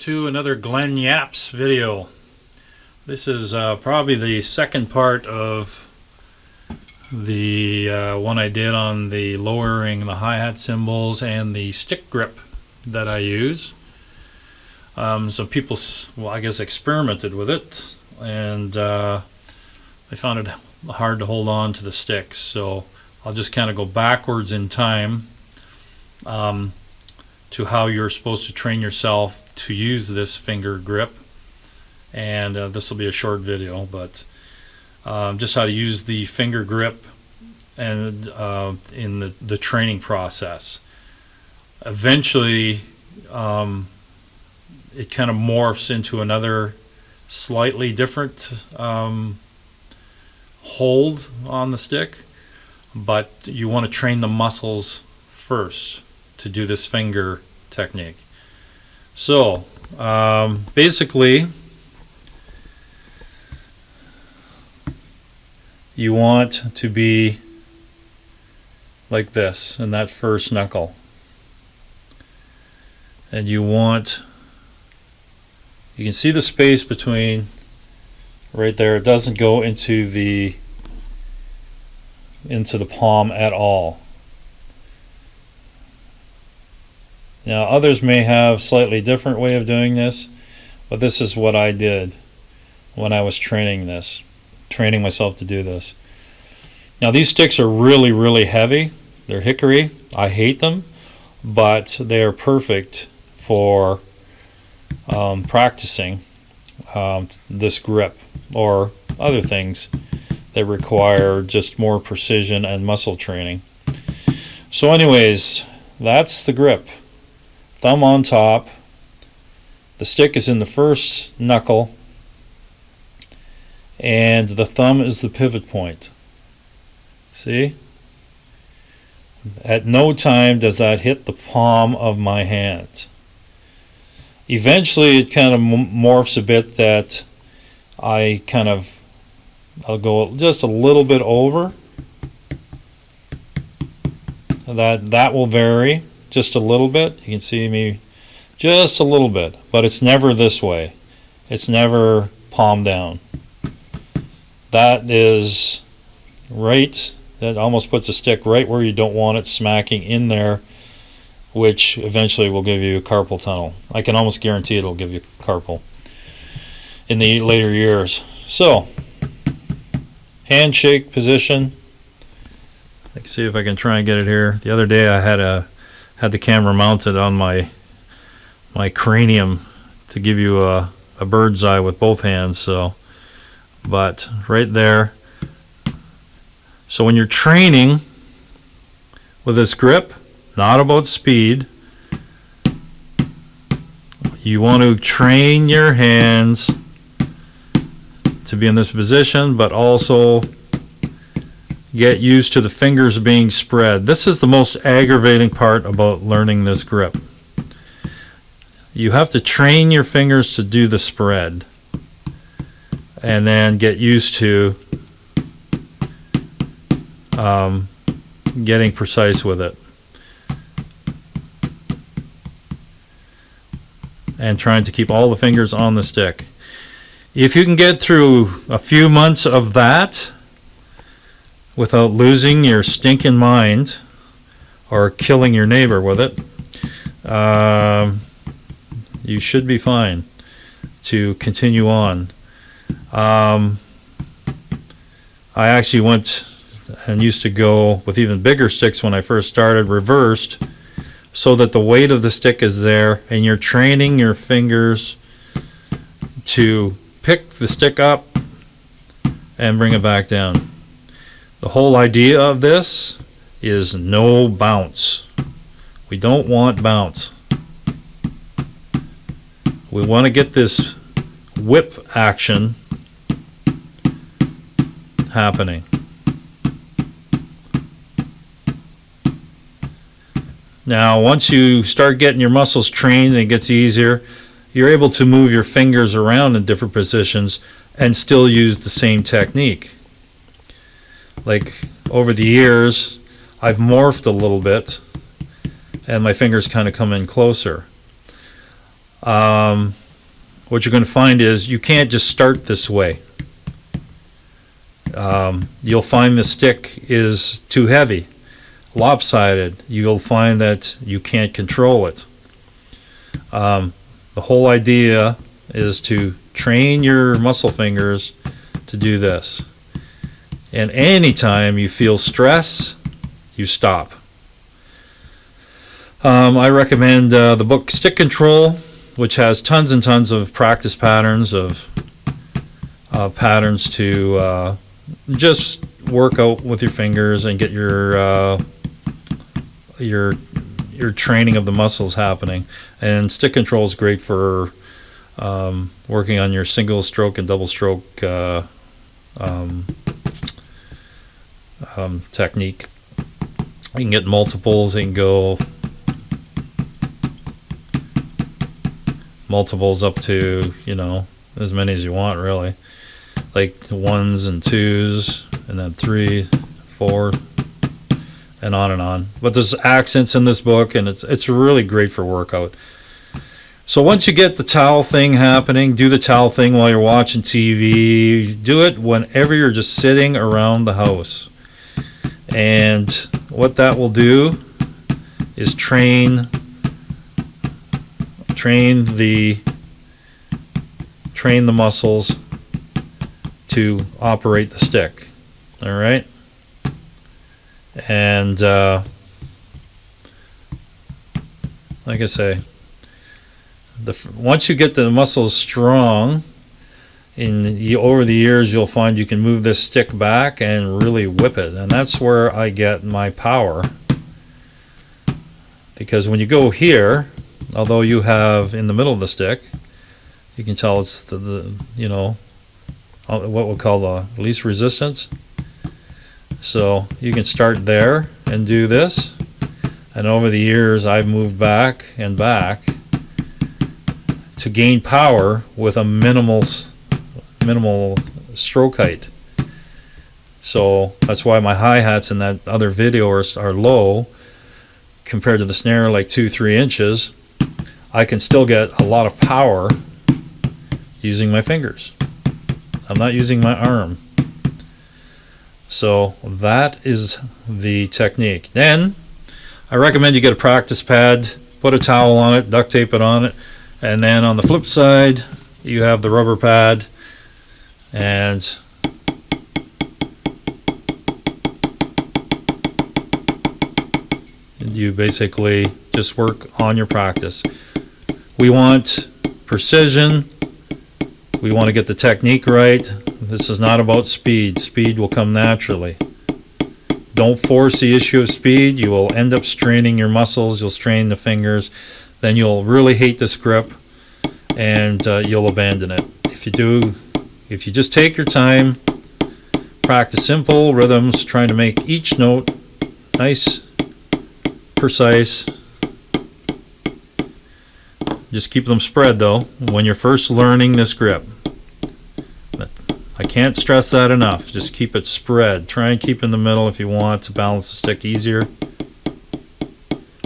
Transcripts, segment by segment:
to another Glenn Yaps video. This is probably the second part of the one I did on the lowering the hi-hat cymbals and the stick grip that I use. So people, well, I guess, experimented with it, and they found it hard to hold on to the sticks. So I'll just kind of go backwards in time to how you're supposed to train yourself to use this finger grip, and this will be a short video, but just how to use the finger grip and in the training process. Eventually it kind of morphs into another slightly different hold on the stick, but you want to train the muscles first to do this finger technique. So basically you want to be like this in that first knuckle, and you can see the space between right there. It doesn't go into the palm at all. Now others may have slightly different way of doing this, but this is what I did when I was training myself to do this. Now these sticks are really heavy. They're hickory. I hate them, but they are perfect for practicing this grip or other things that require just more precision and muscle training. So anyways, that's the grip. Thumb on top, the stick is in the first knuckle, and the thumb is the pivot point. See? At no time does that hit the palm of my hand. Eventually it kind of morphs a bit that I'll go just a little bit over. That will vary just a little bit. You can see me just a little bit, but it's never this way. It's never palm down. That is right. That almost puts a stick right where you don't want it, smacking in there, which eventually will give you a carpal tunnel. I can almost guarantee it'll give you carpal in the later years. So, handshake position. I can see if I can try and get it here. The other day I had the camera mounted on my cranium to give you a bird's eye with both hands. So, but right there. So when you're training with this grip, not about speed, you want to train your hands to be in this position, but also get used to the fingers being spread. This is the most aggravating part about learning this grip. You have to train your fingers to do the spread, and then get used to getting precise with it, and trying to keep all the fingers on the stick. If you can get through a few months of that without losing your stinking mind or killing your neighbor with it, you should be fine to continue on. I actually went and used to go with even bigger sticks when I first started, reversed, so that the weight of the stick is there and you're training your fingers to pick the stick up and bring it back down. The whole idea of this is no bounce. We don't want bounce. We want to get this whip action happening. Now once you start getting your muscles trained and it gets easier, you're able to move your fingers around in different positions and still use the same technique. Like over the years I've morphed a little bit and my fingers kind of come in closer. what you're going to find is you can't just start this way. You'll find the stick is too heavy, lopsided. You'll find that you can't control it. The whole idea is to train your muscle fingers to do this. And anytime you feel stress, you stop. I recommend the book Stick Control, which has tons and tons of practice patterns of patterns to just work out with your fingers and get your training of the muscles happening. And Stick Control is great for working on your single stroke and double stroke technique. You can get multiples. You can go multiples up to, as many as you want, really, like 1s and 2s, and then 3, 4, and on and on. But there's accents in this book, and it's really great for workout. So once you get the towel thing happening, do the towel thing while you're watching TV. Do it whenever you're just sitting around the house. And what that will do is train the muscles to operate the stick. All right, and like I say, once you get the muscles strong, over the years you'll find you can move this stick back and really whip it, and that's where I get my power. Because when you go here, although you have in the middle of the stick, you can tell it's the what we'll call the least resistance. So you can start there and do this, and over the years I've moved back and back to gain power with a minimal stroke height. So that's why my hi-hats in that other video are low compared to the snare, like 2-3 inches. I can still get a lot of power using my fingers. I'm not using my arm. So that is the technique. Then I recommend you get a practice pad, put a towel on it, duct tape it on it, and then on the flip side you have the rubber pad, and you basically just work on your practice. We want precision. We want to get the technique right. This is not about speed. Speed will come naturally. Don't force the issue of speed. You will end up straining your muscles. You'll strain the fingers. Then you'll really hate this grip, and you'll abandon it. If you just take your time, practice simple rhythms, trying to make each note nice, precise. Just keep them spread though when you're first learning this grip. I can't stress that enough. Just keep it spread. Try and keep in the middle if you want to balance the stick easier.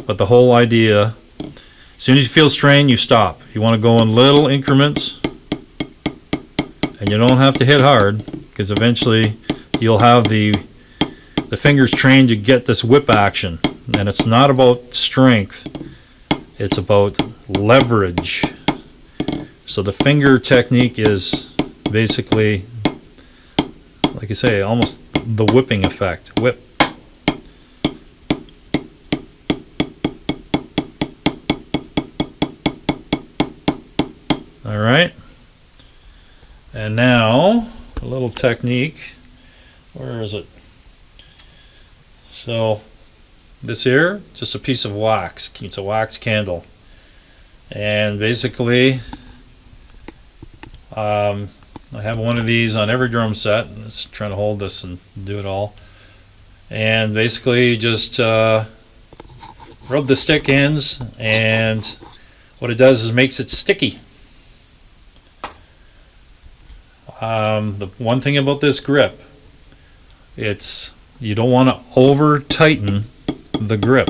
But the whole idea, as soon as you feel strain, you stop. You want to go in little increments, and you don't have to hit hard, because eventually you'll have the fingers trained to get this whip action. And it's not about strength. It's about leverage. So the finger technique is basically, like I say, almost the whipping effect. Whip. All right. And now a little technique. Where is it? So this here, just a piece of wax. It's a wax candle. And basically, I have one of these on every drum set. Let's try to hold this and do it all. And basically just rub the stick ends, and what it does is makes it sticky. The one thing about this grip, you don't want to over tighten the grip.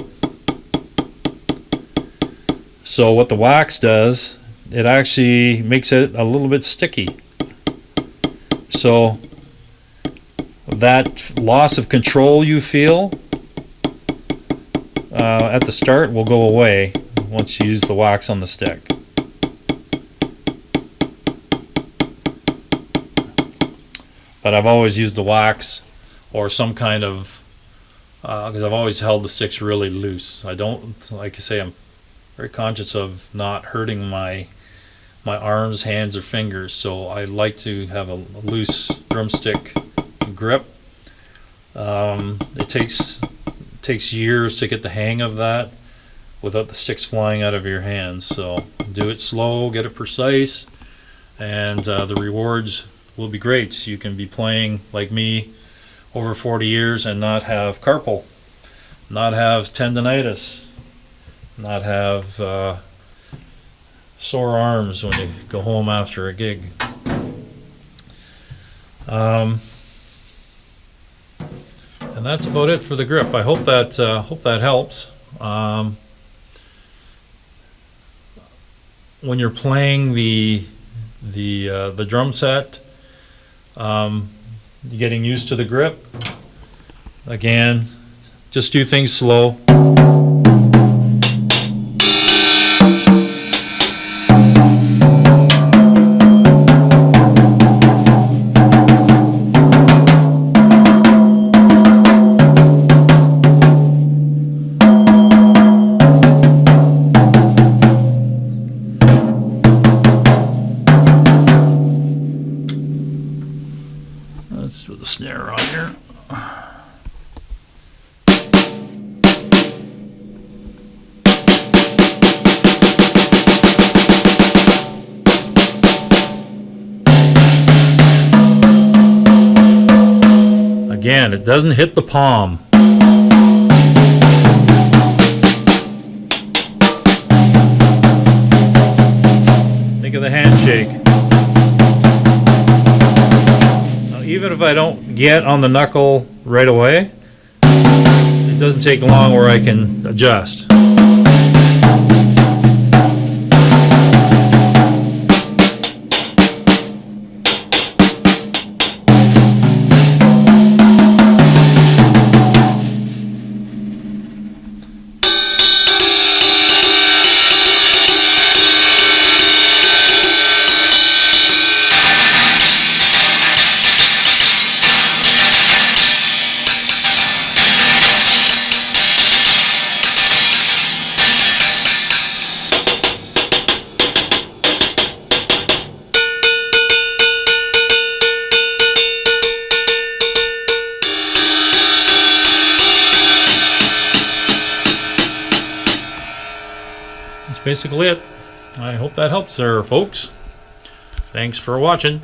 So what the wax does, it actually makes it a little bit sticky. So that loss of control you feel at the start will go away once you use the wax on the stick. But I've always used the wax or some kind of, because I've always held the sticks really loose. I don't, like I say, I'm very conscious of not hurting my arms, hands, or fingers, so I like to have a loose drumstick grip. It takes years to get the hang of that without the sticks flying out of your hands. So do it slow, get it precise, and the rewards will be great. You can be playing like me over 40 years and not have carpal, not have tendonitis, not have sore arms when you go home after a gig. And that's about it for the grip. I hope that helps. When you're playing the drum set, you're getting used to the grip. Again, just do things slow. Let's put the snare on here. Again, it doesn't hit the palm. Think of the handshake. Even if I don't get on the knuckle right away, it doesn't take long where I can adjust. That's basically it. I hope that helps there, folks. Thanks for watching.